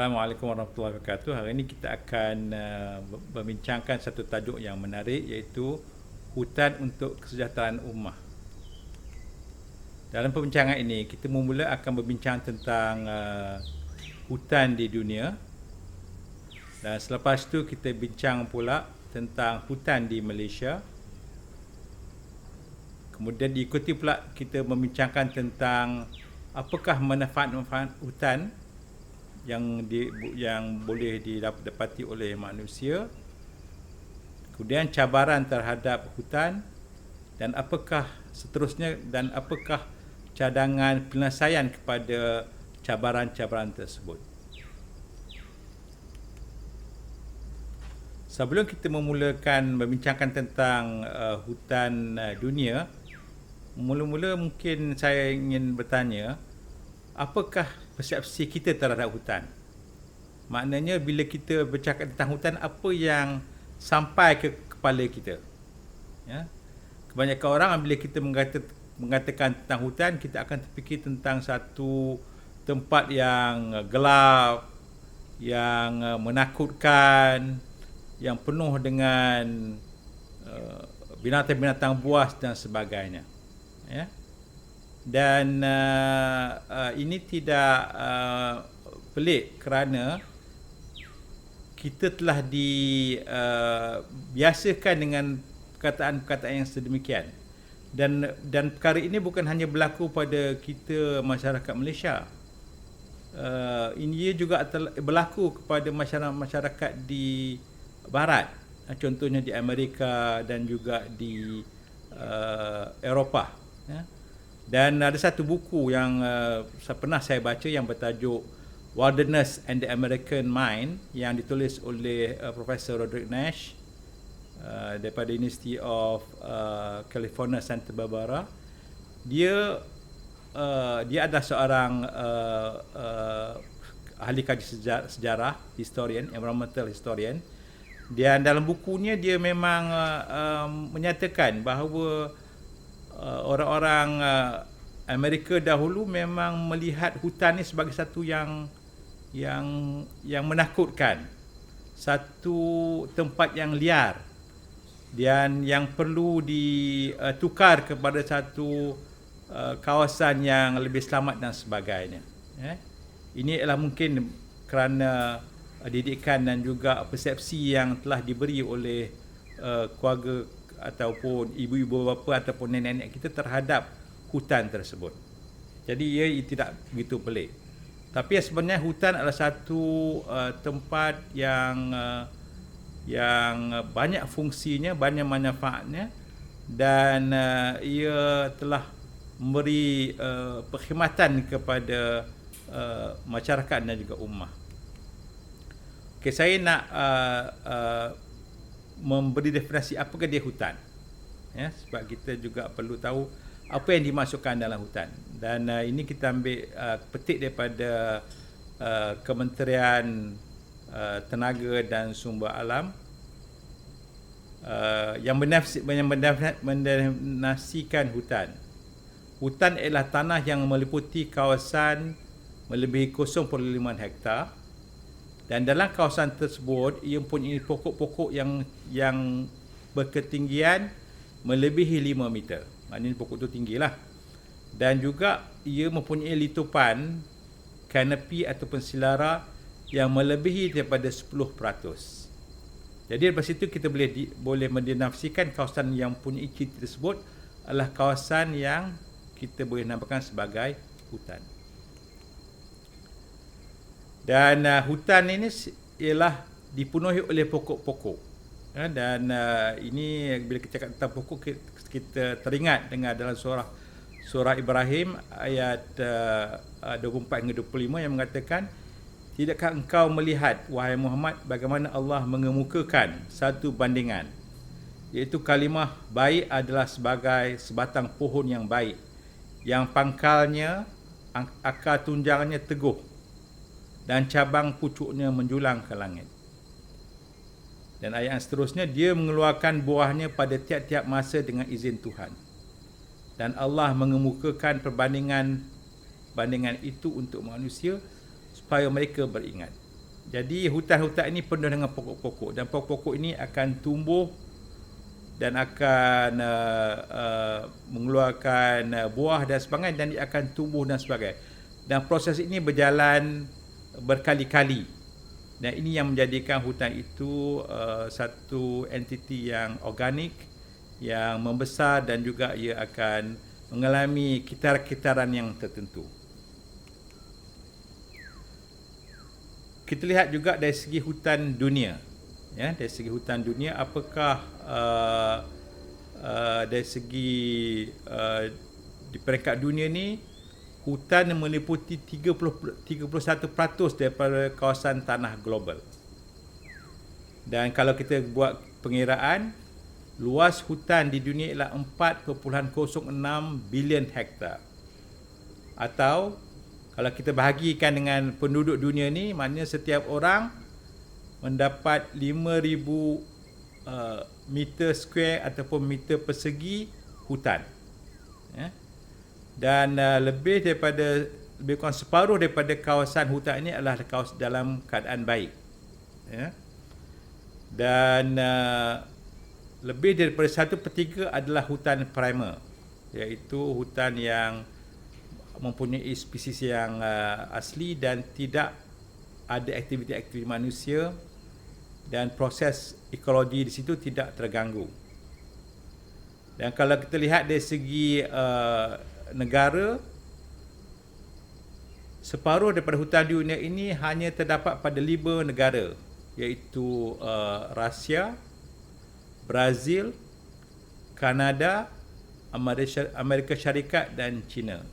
Assalamualaikum warahmatullahi wabarakatuh. Hari ini kita akan membincangkan satu tajuk yang menarik, iaitu hutan untuk kesejahteraan ummah. Dalam perbincangan ini, kita mula akan berbincang tentang hutan di dunia, dan selepas itu kita bincang pula tentang hutan di Malaysia. Kemudian diikuti pula kita membincangkan tentang apakah manfaat-manfaat hutan yang boleh didapati oleh manusia, kemudian cabaran terhadap hutan, dan apakah seterusnya, dan apakah cadangan penyelesaian kepada cabaran-cabaran tersebut. Sebelum kita memulakan membincangkan tentang hutan dunia, mula-mula mungkin saya ingin bertanya, apakah persepsi kita terhadap hutan? Maknanya bila kita bercakap tentang hutan, apa yang sampai ke kepala kita? Ya? Kebanyakan orang bila kita mengatakan tentang hutan, kita akan terfikir tentang satu tempat yang gelap, yang menakutkan, yang penuh dengan binatang-binatang buas dan sebagainya. Ya? Dan ini tidak pelik kerana kita telah dibiasakan dengan perkataan-perkataan yang sedemikian. Dan perkara ini bukan hanya berlaku pada kita masyarakat Malaysia. Ini juga berlaku kepada masyarakat di Barat. Contohnya di Amerika dan juga di Eropah. Ya? Dan ada satu buku yang pernah saya baca yang bertajuk Wilderness and the American Mind, yang ditulis oleh Profesor Roderick Nash daripada University of California, Santa Barbara. Dia adalah seorang ahli kaji sejarah, historian, environmental historian. Dan dalam bukunya dia memang menyatakan bahawa orang-orang Amerika dahulu memang melihat hutan ini sebagai satu yang menakutkan, satu tempat yang liar dan yang perlu ditukar kepada satu kawasan yang lebih selamat dan sebagainya. Ini adalah mungkin kerana didikan dan juga persepsi yang telah diberi oleh keluarga ataupun ibu-ibu bapa ataupun nenek-nenek kita terhadap hutan tersebut. Jadi ia tidak begitu pelik. Tapi sebenarnya hutan adalah satu tempat yang banyak fungsinya, banyak manfaatnya, dan ia telah memberi perkhidmatan kepada masyarakat dan juga ummah. Okay, saya nak memberi definisi apakah dia hutan, ya, sebab kita juga perlu tahu apa yang dimasukkan dalam hutan. Dan ini kita ambil petik daripada Kementerian Tenaga dan Sumber Alam yang mendefinisikan hutan. Hutan adalah tanah yang meliputi kawasan melebihi 0.5 hektar. Dan dalam kawasan tersebut, ia mempunyai pokok-pokok yang berketinggian melebihi 5 meter. Maknanya pokok itu tinggilah. Dan juga ia mempunyai litupan, kanopi ataupun silara yang melebihi daripada 10%. Jadi dari situ kita boleh mendefinisikan kawasan yang mempunyai ciri tersebut adalah kawasan yang kita boleh namakan sebagai hutan. Dan hutan ini ialah dipenuhi oleh pokok-pokok. Dan ini bila kita cakap tentang pokok, kita teringat dengan dalam surah Ibrahim ayat 24 hingga 25 yang mengatakan, tidakkah engkau melihat, wahai Muhammad, bagaimana Allah mengemukakan satu bandingan, iaitu kalimah baik adalah sebagai sebatang pohon yang baik, yang pangkalnya, akar tunjangannya teguh, dan cabang pucuknya menjulang ke langit. Dan ayat yang seterusnya, dia mengeluarkan buahnya pada tiap-tiap masa dengan izin Tuhan. Dan Allah mengemukakan perbandingan itu untuk manusia supaya mereka beringat. Jadi hutan-hutan ini penuh dengan pokok-pokok, dan pokok-pokok ini akan tumbuh dan akan mengeluarkan buah dan sebagainya, dan dia akan tumbuh dan sebagainya. Dan proses ini berjalan berkali-kali. Dan ini yang menjadikan hutan itu satu entiti yang organik, yang membesar, dan juga ia akan mengalami kitaran-kitaran yang tertentu. Kita lihat juga dari segi hutan dunia. Ya, dari segi hutan dunia, apakah dari segi di peringkat dunia ni, hutan meliputi 31% daripada kawasan tanah global. Dan kalau kita buat pengiraan, luas hutan di dunia ialah 4.06 bilion hektar. Atau kalau kita bahagikan dengan penduduk dunia ni, maknanya setiap orang mendapat 5,000 meter square ataupun meter persegi hutan. Ya. Dan lebih kurang separuh daripada kawasan hutan ini adalah kawasan dalam keadaan baik. Ya. Dan lebih daripada 1/3 adalah hutan primer, iaitu hutan yang mempunyai spesies yang asli dan tidak ada aktiviti-aktiviti manusia, dan proses ekologi di situ tidak terganggu. Dan kalau kita lihat dari segi negara, separuh daripada hutan dunia ini hanya terdapat pada 5 negara, iaitu Rusia, Brazil, Kanada, Amerika Syarikat dan China.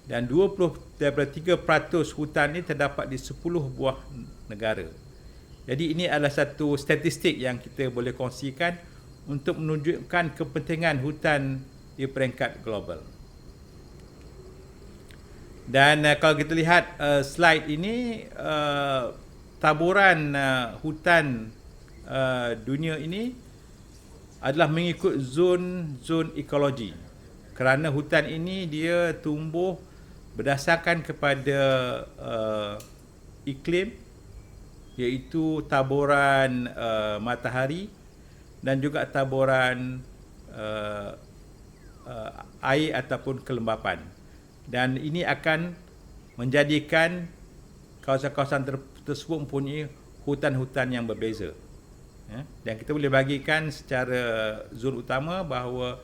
Dan 23% hutan ini terdapat di 10 buah negara. Jadi ini adalah satu statistik yang kita boleh kongsikan untuk menunjukkan kepentingan hutan di peringkat global. Dan kalau kita lihat slide ini, taburan hutan dunia ini adalah mengikut zon ekologi. Kerana hutan ini dia tumbuh berdasarkan kepada iklim, iaitu taburan matahari dan juga taburan air ataupun kelembapan. Dan ini akan menjadikan kawasan-kawasan tersebut mempunyai hutan-hutan yang berbeza. Ya. Dan kita boleh bagikan secara zon utama bahawa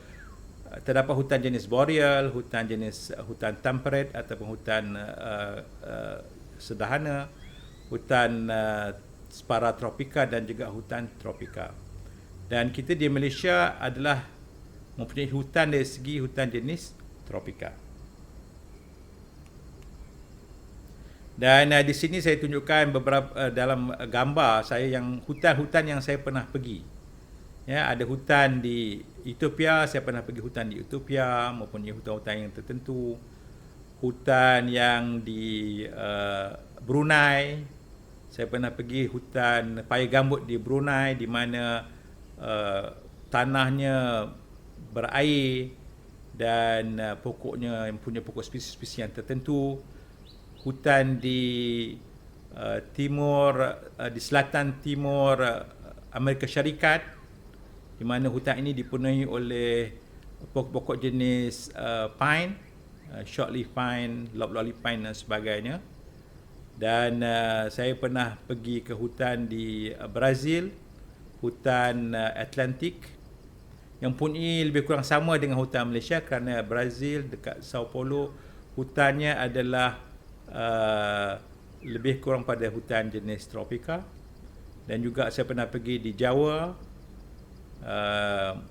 terdapat hutan jenis boreal, hutan jenis hutan temperate ataupun hutan sederhana, hutan separa tropika dan juga hutan tropika. Dan kita di Malaysia adalah mempunyai hutan dari segi hutan jenis tropika. Dan di sini saya tunjukkan beberapa dalam gambar saya yang hutan-hutan yang saya pernah pergi. Ya, ada hutan di Ethiopia, saya pernah pergi hutan di Ethiopia, mempunyai hutan-hutan yang tertentu. Hutan yang di Brunei, saya pernah pergi hutan paya gambut di Brunei, di mana tanahnya berair dan pokoknya mempunyai pokok spesies-spesies yang tertentu. Hutan di di selatan timur Amerika Syarikat, di mana hutan ini dipenuhi oleh pokok-pokok jenis pine, shortleaf pine, loblolly pine dan sebagainya. Dan saya pernah pergi ke hutan di Brazil, hutan Atlantik, yang mempunyai lebih kurang sama dengan hutan Malaysia, kerana Brazil dekat Sao Paulo hutannya adalah lebih kurang pada hutan jenis tropika. Dan juga saya pernah pergi di Jawa,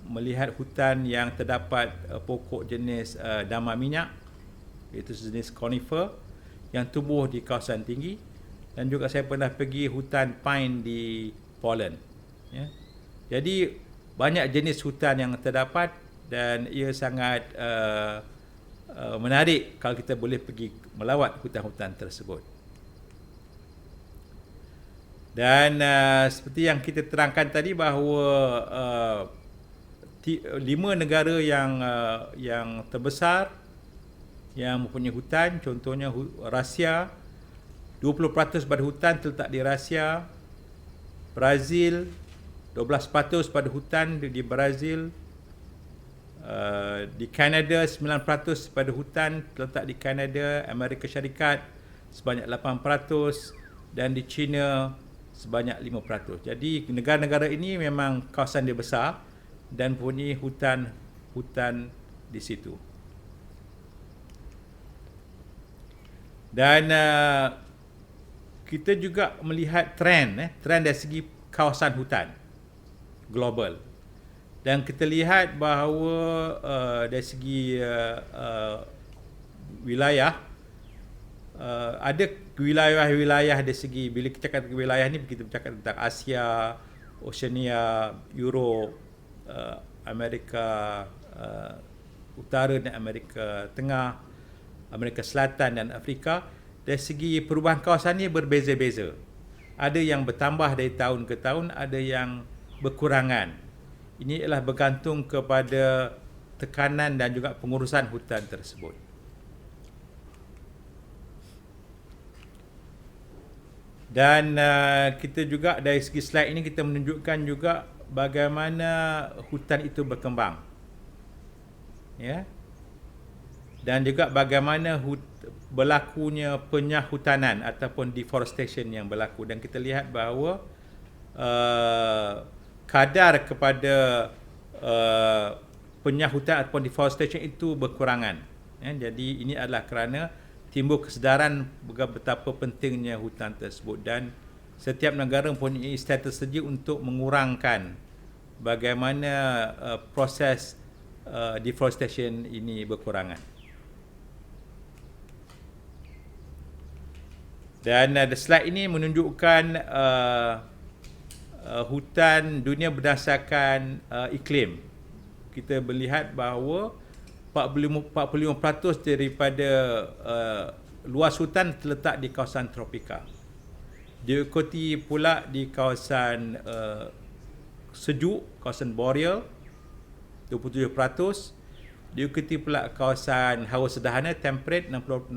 melihat hutan yang terdapat pokok jenis damar minyak, iaitu jenis conifer yang tumbuh di kawasan tinggi. Dan juga saya pernah pergi hutan pine di Poland. Ya. Jadi banyak jenis hutan yang terdapat, dan ia sangat menarik kalau kita boleh pergi melawat hutan-hutan tersebut. Dan seperti yang kita terangkan tadi bahawa 5 negara yang terbesar yang mempunyai hutan, contohnya Rusia, 20% pada hutan terletak di Rusia, Brazil, 12% pada hutan di Brazil, di Kanada 9% pada hutan terletak di Kanada, Amerika Syarikat sebanyak 8% dan di China sebanyak 5%. Jadi negara-negara ini memang kawasan dia besar dan punya hutan di situ. Dan kita juga melihat trend dari segi kawasan hutan global. Dan kita lihat bahawa dari segi wilayah, ada wilayah-wilayah dari segi, bila kita cakap wilayah ni, kita bercakap tentang Asia, Oceania, Europe, Amerika Utara dan Amerika Tengah, Amerika Selatan dan Afrika. Dari segi perubahan kawasan ni berbeza-beza. Ada yang bertambah dari tahun ke tahun, ada yang berkurangan. Ini ialah bergantung kepada tekanan dan juga pengurusan hutan tersebut. Dan kita juga dari segi slide ini kita menunjukkan juga bagaimana hutan itu berkembang. Ya. Dan juga bagaimana berlakunya penyahutanan ataupun deforestation yang berlaku. Dan kita lihat bahawa kadar kepada penyahutan ataupun deforestation itu berkurangan. Jadi ini adalah kerana timbul kesedaran betapa pentingnya hutan tersebut, dan setiap negara mempunyai strategi untuk mengurangkan bagaimana proses deforestation ini berkurangan. Dan slide ini menunjukkan hutan dunia berdasarkan iklim. Kita melihat bahawa 45% daripada luas hutan terletak di kawasan tropika. Diikuti pula di kawasan sejuk, kawasan boreal 27%, diikuti pula kawasan hawa sederhana temperate 16%,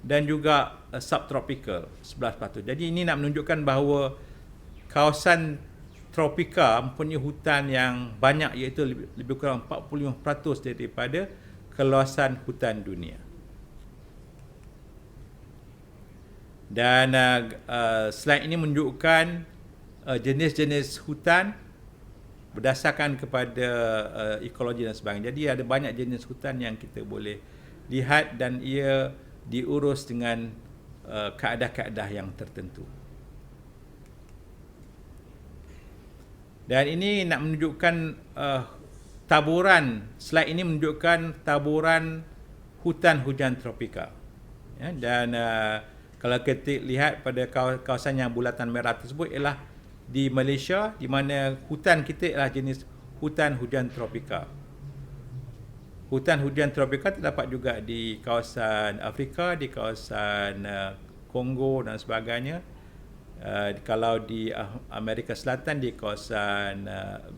dan juga subtropical 11%. Jadi ini nak menunjukkan bahawa kawasan tropika mempunyai hutan yang banyak, iaitu lebih kurang 45% daripada keluasan hutan dunia. Dan slide ini menunjukkan jenis-jenis hutan berdasarkan kepada ekologi dan sebagainya. Jadi ada banyak jenis hutan yang kita boleh lihat dan ia diurus dengan kaedah-kaedah yang tertentu. Dan ini nak menunjukkan taburan, slide ini menunjukkan taburan hutan hujan tropika. Ya, dan kalau kita lihat pada kawasan yang bulatan merah tersebut ialah di Malaysia, di mana hutan kita ialah jenis hutan hujan tropika. Hutan hujan tropika terdapat juga di kawasan Afrika, di kawasan Kongo dan sebagainya. Kalau di Amerika Selatan, di kawasan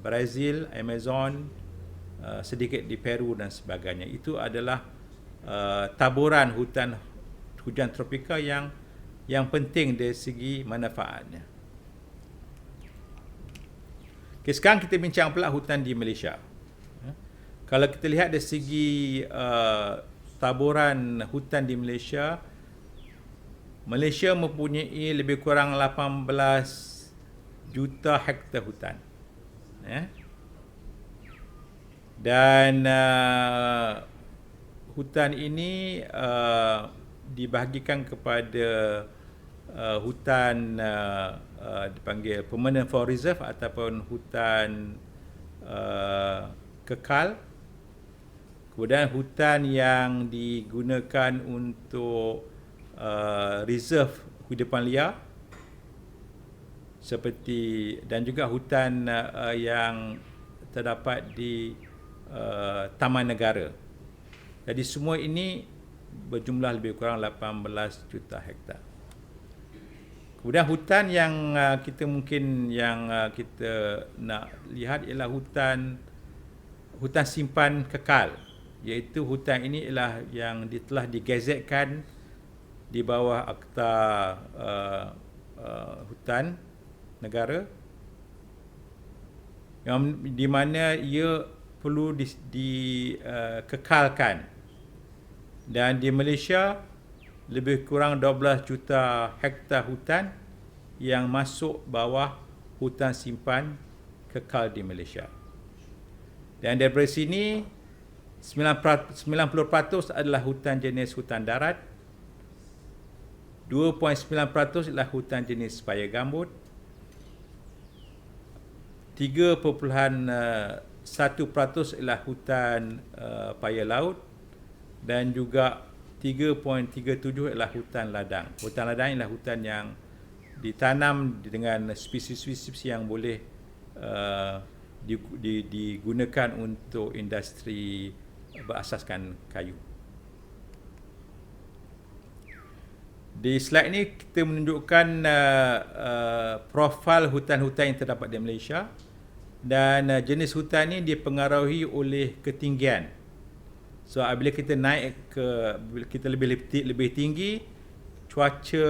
Brazil, Amazon, sedikit di Peru dan sebagainya. Itu adalah taburan hutan hujan tropika yang penting dari segi manfaatnya. Okay, sekarang kita bincang pula hutan di Malaysia. Kalau kita lihat dari segi taburan hutan di Malaysia, Malaysia mempunyai lebih kurang 18 juta hektar hutan. Dan hutan ini dibahagikan kepada hutan dipanggil permanent forest reserve ataupun hutan kekal. Kemudian hutan yang digunakan untuk reserve hidupan liar seperti, dan juga hutan yang terdapat di taman negara. Jadi semua ini berjumlah lebih kurang 18 juta hektar. Kemudian hutan yang kita nak lihat ialah hutan simpan kekal, iaitu hutan ini ialah yang telah digazetkan di bawah Akta Hutan Negara, yang di mana ia perlu dikekalkan. Dan di Malaysia lebih kurang 12 juta hektar hutan yang masuk bawah hutan simpan kekal di Malaysia. Dan daripada sini 90% adalah hutan jenis hutan darat, 2.9% adalah hutan jenis paya gambut, 3.1% adalah hutan paya laut, dan juga 3.37 adalah hutan ladang. Hutan ladang ialah hutan yang ditanam dengan spesies-spesies yang boleh digunakan untuk industri berasaskan kayu. Di slide ini kita menunjukkan profil hutan-hutan yang terdapat di Malaysia, dan jenis hutan ini dipengaruhi oleh ketinggian. So bila kita bila kita lebih tinggi, cuaca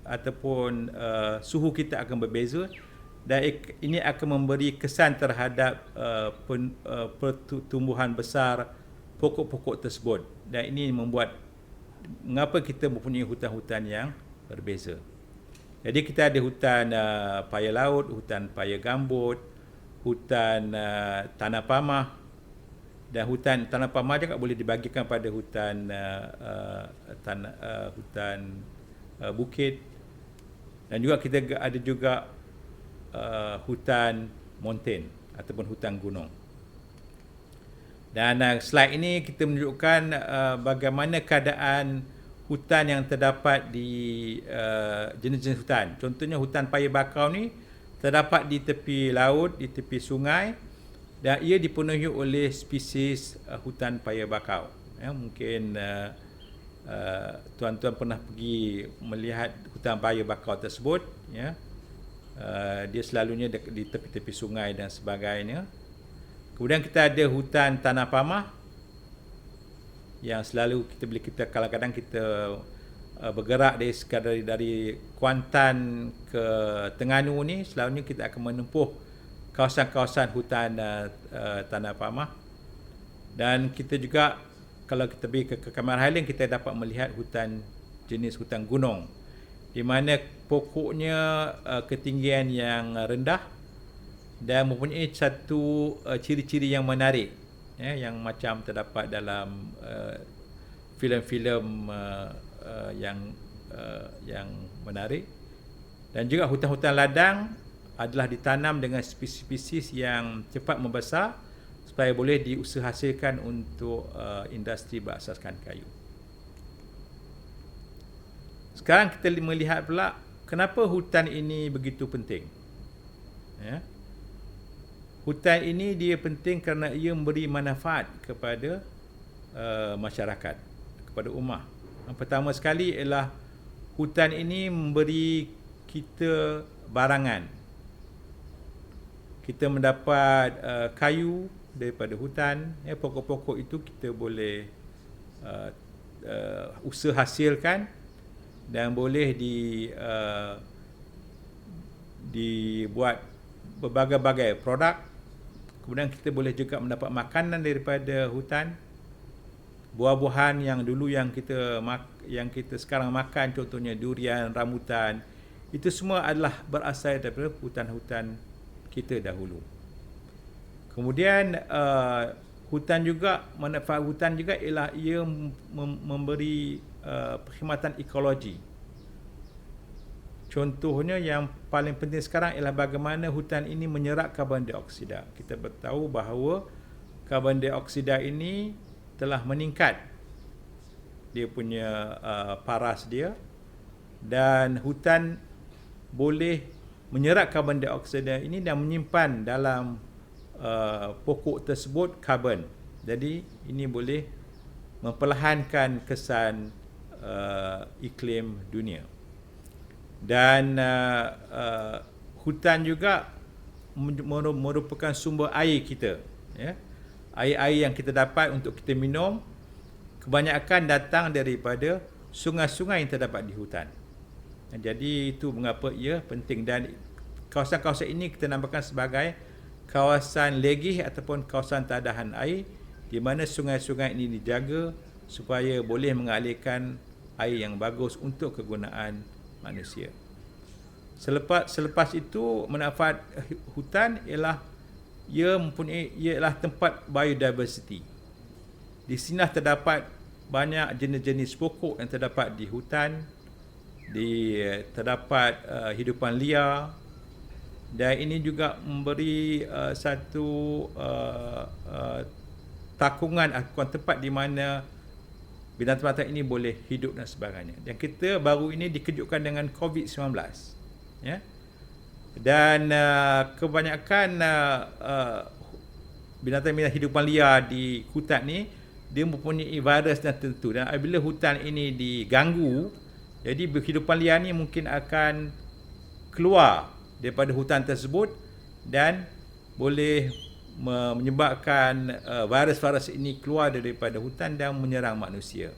ataupun suhu kita akan berbeza, dan ini akan memberi kesan terhadap pertumbuhan besar pokok-pokok tersebut, dan ini membuat mengapa kita mempunyai hutan-hutan yang berbeza. Jadi kita ada hutan paya laut, hutan paya gambut, hutan tanah pamah, dan hutan tanah pamah juga boleh dibagikan pada hutan bukit, dan juga kita ada juga hutan mountain ataupun hutan gunung. Dan slide ini kita menunjukkan bagaimana keadaan hutan yang terdapat di jenis-jenis hutan. Contohnya hutan paya bakau ni terdapat di tepi laut, di tepi sungai, dan ia dipenuhi oleh spesies hutan paya bakau. Mungkin tuan-tuan pernah pergi melihat hutan paya bakau tersebut, ya. Dia selalunya di tepi-tepi sungai dan sebagainya. Kemudian kita ada hutan tanah pamah, yang selalu kita kadang-kadang kita bergerak dari Kuantan ke Terengganu ni, selalunya kita akan menempuh kawasan-kawasan hutan tanah pamah. Dan kita juga, kalau kita pergi ke Cameron Highland, kita dapat melihat hutan jenis hutan gunung, di mana pokoknya ketinggian yang rendah dan mempunyai satu ciri-ciri yang menarik, yang macam terdapat dalam filem-filem yang menarik. Dan juga hutan-hutan ladang adalah ditanam dengan spesies yang cepat membesar supaya boleh diusahahasilkan untuk industri berasaskan kayu. Sekarang kita melihat pula kenapa hutan ini begitu penting. Hutan ini dia penting kerana ia memberi manfaat kepada masyarakat, kepada ummah. Yang pertama sekali ialah hutan ini memberi kita barangan. Kita mendapat kayu daripada hutan, pokok-pokok itu kita boleh usahahasilkan dan boleh dibuat berbagai-bagai produk. Kemudian kita boleh juga mendapat makanan daripada hutan. Buah-buahan yang dulu yang kita sekarang makan, contohnya durian, rambutan, itu semua adalah berasal daripada hutan-hutan kita dahulu. Kemudian hutan juga, manfaat hutan juga ialah ia memberi perkhidmatan ekologi. Contohnya yang paling penting sekarang ialah bagaimana hutan ini menyerap karbon dioksida. Kita tahu bahawa karbon dioksida ini telah meningkat, dia punya paras dia, dan hutan boleh menyerap karbon dioksida ini dan menyimpan dalam pokok tersebut karbon. Jadi ini boleh memperlahankan kesan iklim dunia. Dan hutan juga merupakan sumber air kita, ya. Air-air yang kita dapat untuk kita minum kebanyakan datang daripada sungai-sungai yang terdapat di hutan. Jadi itu mengapa ia penting, dan kawasan-kawasan ini kita namakan sebagai kawasan legih ataupun kawasan tadahan air, di mana sungai-sungai ini dijaga supaya boleh mengalirkan air yang bagus untuk kegunaan manusia. Selepas itu, manfaat hutan ialah ialah tempat biodiversity. Di sini terdapat banyak jenis-jenis pokok yang terdapat di hutan, terdapat hidupan liar, dan ini juga memberi satu takungan ataupun tempat di mana binatang-binatang ini boleh hidup dan sebagainya. Dan kita baru ini dikejutkan dengan COVID-19, ya. Dan kebanyakan binatang-binatang hidupan liar di hutan ni, dia mempunyai virus dan tertentu, dan apabila hutan ini diganggu, jadi kehidupan liar ni mungkin akan keluar daripada hutan tersebut dan boleh menyebabkan virus-virus ini keluar daripada hutan dan menyerang manusia.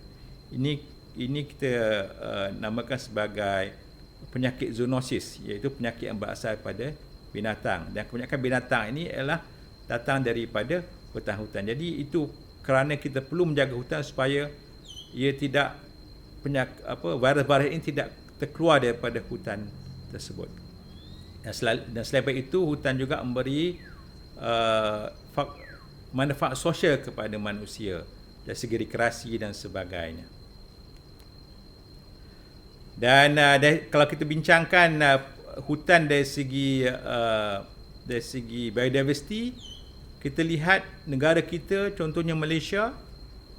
Ini kita namakan sebagai penyakit zoonosis, iaitu penyakit yang berasal daripada binatang, dan kebanyakan binatang ini ialah datang daripada hutan-hutan. Jadi itu kerana kita perlu menjaga hutan supaya ia tidak virus-virus ini tidak terkeluar daripada hutan tersebut. Dan selain itu, hutan juga memberi manfaat sosial kepada manusia dari segi rekreasi dan sebagainya. Dan kalau kita bincangkan hutan dari segi biodiversity, kita lihat negara kita, contohnya Malaysia,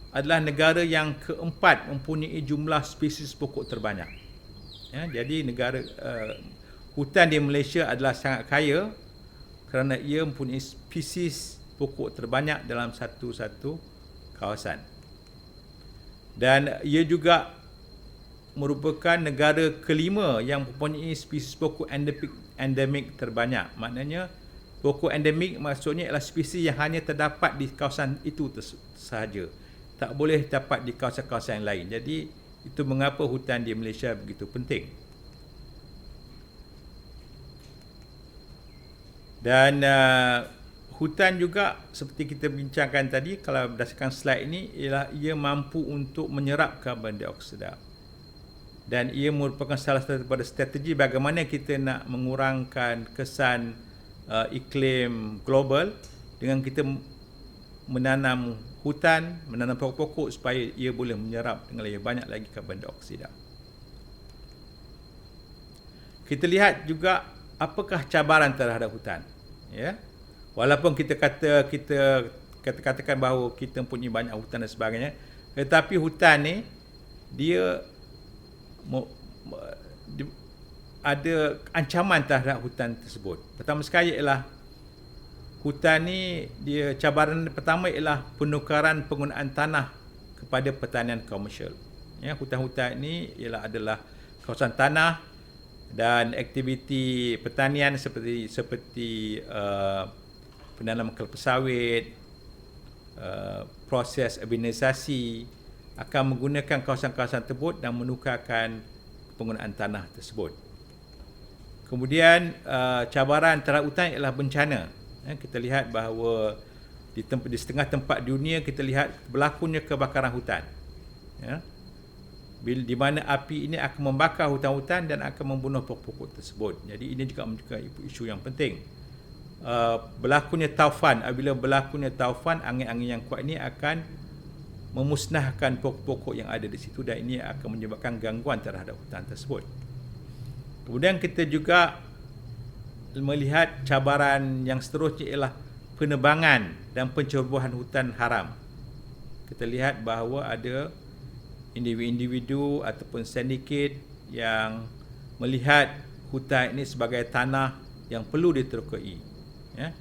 adalah negara yang keempat mempunyai jumlah spesies pokok terbanyak. Ya, jadi hutan di Malaysia adalah sangat kaya kerana ia mempunyai spesies pokok terbanyak dalam satu kawasan. Dan ia juga merupakan negara kelima yang mempunyai spesies pokok endemik terbanyak. Maknanya pokok endemik maksudnya adalah spesies yang hanya terdapat di kawasan itu sahaja. Tak boleh dapat di kawasan-kawasan yang lain. Jadi itu mengapa hutan di Malaysia begitu penting. Dan hutan juga seperti kita bincangkan tadi, kalau berdasarkan slide ini, ialah ia mampu untuk menyerap karbon dioksida. Dan ia merupakan salah satu daripada strategi bagaimana kita nak mengurangkan kesan iklim global dengan kita menanam hutan, menanam pokok-pokok supaya ia boleh menyerap dengan lebih banyak lagi karbon dioksida. Kita lihat juga apakah cabaran terhadap hutan. Ya. Walaupun kita katakan bahawa kita mempunyai banyak hutan dan sebagainya, tetapi hutan ni dia ada ancaman terhadap hutan tersebut. Pertama sekali ialah hutan ni, cabaran pertama ialah penukaran penggunaan tanah kepada pertanian komersial. Ya, hutan-hutan ni adalah kawasan tanah dan aktiviti pertanian seperti penanaman kelapa sawit, proses urbanisasi akan menggunakan kawasan-kawasan tersebut dan menukarkan penggunaan tanah tersebut. Kemudian cabaran terhadap hutan ialah bencana. Kita lihat bahawa di setengah tempat dunia kita lihat berlakunya kebakaran hutan. Ya. Di mana api ini akan membakar hutan-hutan dan akan membunuh pokok-pokok tersebut. Jadi ini juga menjadi isu yang penting. Berlakunya taufan, apabila berlakunya taufan, angin-angin yang kuat ini akan memusnahkan pokok-pokok yang ada di situ, dan ini akan menyebabkan gangguan terhadap hutan tersebut. Kemudian kita juga melihat cabaran yang seterusnya ialah penebangan dan pencerobohan hutan haram. Kita lihat bahawa ada individu ataupun sindiket yang melihat hutan ini sebagai tanah yang perlu diterokai, ya,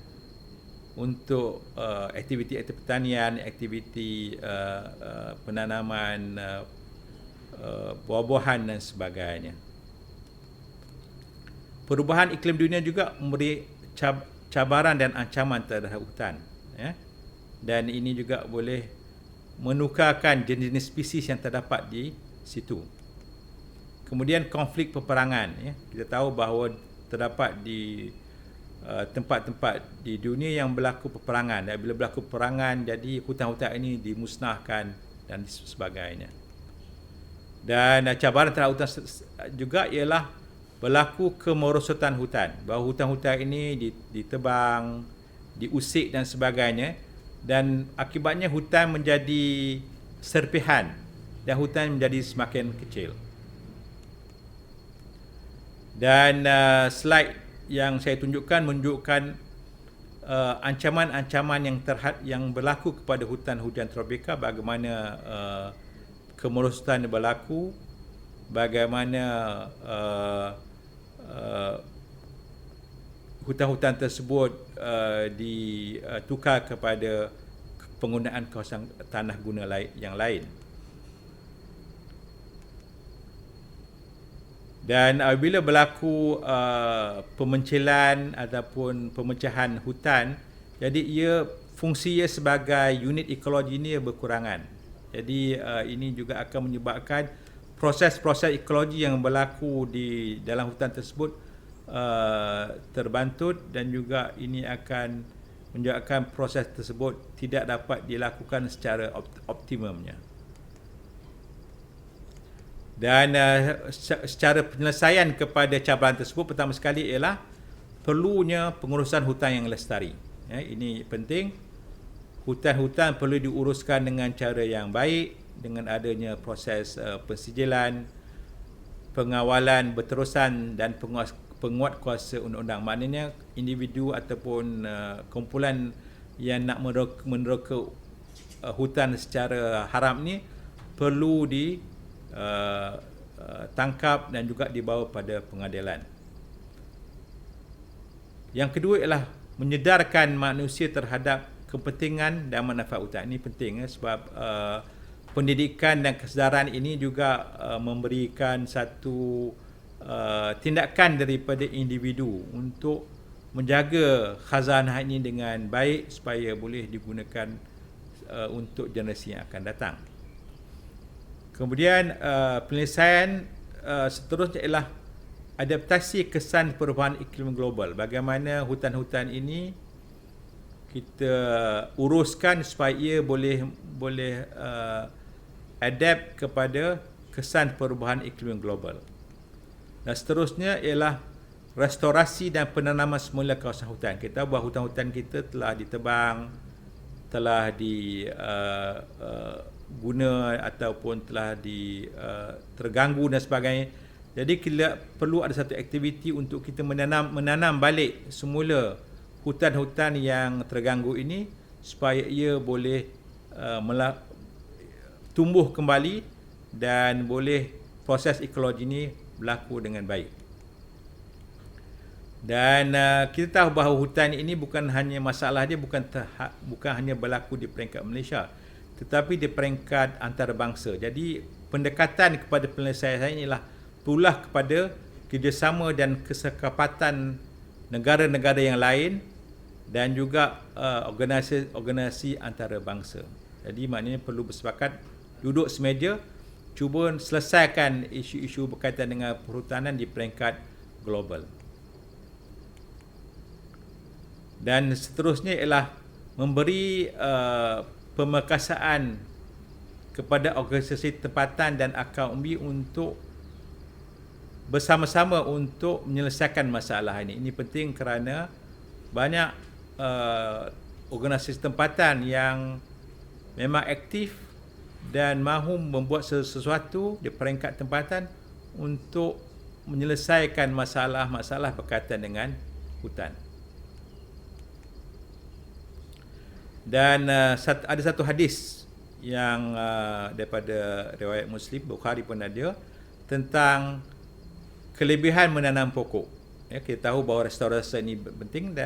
untuk aktiviti pertanian, aktiviti penanaman buah-buahan dan sebagainya. Perubahan iklim dunia juga memberi cabaran dan ancaman terhadap hutan, ya. Dan ini juga boleh menukarkan jenis-jenis spesies yang terdapat di situ. Kemudian konflik peperangan, ya. Kita tahu bahawa terdapat di tempat-tempat di dunia yang berlaku peperangan, dan bila berlaku peperangan jadi hutan-hutan ini dimusnahkan dan sebagainya. Dan cabaran terhadap hutan juga ialah berlaku kemerosotan hutan, bahawa hutan-hutan ini ditebang, diusik dan sebagainya, dan akibatnya hutan menjadi serpihan dan hutan menjadi semakin kecil. Dan slide yang saya tunjukkan menunjukkan ancaman-ancaman yang berlaku kepada hutan-hujan tropika, bagaimana kemerosotan berlaku, bagaimana hutan-hutan tersebut ditukar kepada penggunaan kawasan tanah guna yang lain. Dan apabila berlaku pemencilan ataupun pemecahan hutan, jadi fungsi ia sebagai unit ekologi ini berkurangan. Jadi ini juga akan menyebabkan proses-proses ekologi yang berlaku di dalam hutan tersebut terbantut, dan juga ini akan menyebabkan proses tersebut tidak dapat dilakukan secara optimumnya. Dan secara penyelesaian kepada cabaran tersebut, pertama sekali ialah perlunya pengurusan hutan yang lestari. Ya, ini penting. Hutan-hutan perlu diuruskan dengan cara yang baik, dengan adanya proses pensijilan, pengawalan berterusan dan penguat kuasa undang-undang. Maknanya individu ataupun kumpulan yang nak meneroka hutan secara haram ni perlu tangkap dan juga dibawa pada pengadilan. Yang kedua ialah menyedarkan manusia terhadap kepentingan dan manfaat hutan. Ini penting sebab pendidikan dan kesedaran ini juga memberikan satu tindakan daripada individu untuk menjaga khazanah ini dengan baik supaya boleh digunakan untuk generasi yang akan datang. Kemudian penyelesaian seterusnya ialah adaptasi kesan perubahan iklim global. Bagaimana hutan-hutan ini kita uruskan supaya ia boleh adapt kepada kesan perubahan iklim global. Dan seterusnya ialah restorasi dan penanaman semula kawasan hutan. Kita tahu bahawa hutan-hutan kita telah ditebang, telah guna ataupun telah terganggu dan sebagainya. Jadi kita perlu ada satu aktiviti untuk kita menanam balik semula hutan-hutan yang terganggu ini supaya ia boleh tumbuh kembali dan boleh proses ekologi ini berlaku dengan baik. Dan kita tahu bahawa hutan ini bukan hanya masalah dia bukan hanya berlaku di peringkat Malaysia, tetapi di peringkat antarabangsa. Jadi pendekatan kepada penyelesaian inilah perlulah kepada kerjasama dan kesekapatan negara-negara yang lain dan juga organisasi antarabangsa. Jadi maknanya perlu bersepakat, duduk semeja, cuba selesaikan isu-isu berkaitan dengan perhutanan di peringkat global. Dan seterusnya ialah memberi pemerkasaan kepada organisasi tempatan dan akar umbi untuk bersama-sama untuk menyelesaikan masalah ini. Ini penting kerana banyak organisasi tempatan yang memang aktif dan mahu membuat sesuatu di peringkat tempatan untuk menyelesaikan masalah-masalah berkaitan dengan hutan. Dan ada satu hadis yang daripada riwayat Muslim, Bukhari pun ada, tentang kelebihan menanam pokok. Ya, kita tahu bahawa restorasi ini penting.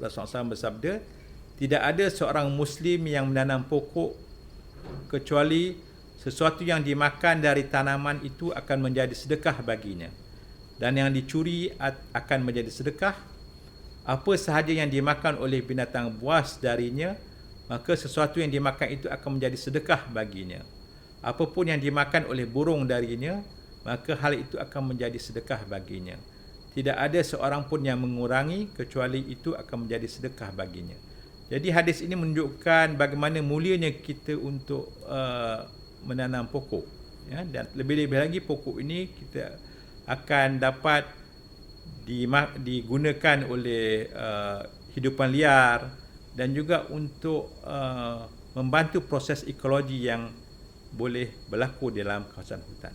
Rasulullah SAW bersabda, tidak ada seorang Muslim yang menanam pokok kecuali sesuatu yang dimakan dari tanaman itu akan menjadi sedekah baginya, dan yang dicuri akan menjadi sedekah. Apa sahaja yang dimakan oleh binatang buas darinya, maka sesuatu yang dimakan itu akan menjadi sedekah baginya. apapun yang dimakan oleh burung darinya, maka hal itu akan menjadi sedekah baginya. Tidak ada seorang pun yang mengurangi kecuali itu akan menjadi sedekah baginya. Jadi hadis ini menunjukkan bagaimana mulianya kita untuk menanam pokok, ya, dan lebih-lebih lagi pokok ini kita akan dapat digunakan oleh hidupan liar dan juga untuk membantu proses ekologi yang boleh berlaku dalam kawasan hutan.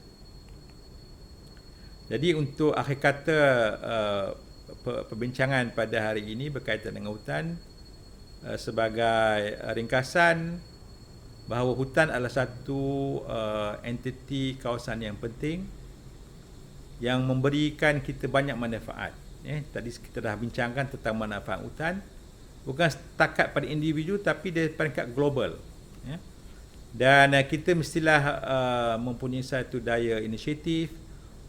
Jadi untuk akhir kata perbincangan pada hari ini berkaitan dengan hutan, sebagai ringkasan, bahawa hutan adalah satu entiti kawasan yang penting yang memberikan kita banyak manfaat. Tadi kita dah bincangkan tentang manfaat hutan, bukan setakat pada individu tapi dari peringkat global. Dan kita mestilah mempunyai satu daya inisiatif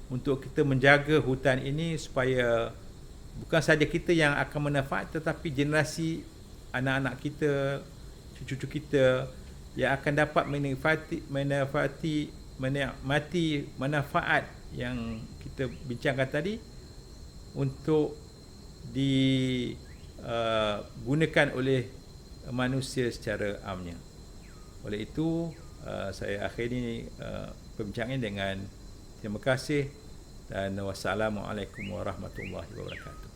untuk kita menjaga hutan ini supaya bukan saja kita yang akan manfaat, tetapi generasi anak-anak kita, cucu-cucu kita yang akan dapat menikmati manfaat yang kita bincangkan tadi untuk digunakan oleh manusia secara amnya. Oleh itu, saya akhiri perbincangan dengan terima kasih dan wassalamualaikum warahmatullahi wabarakatuh.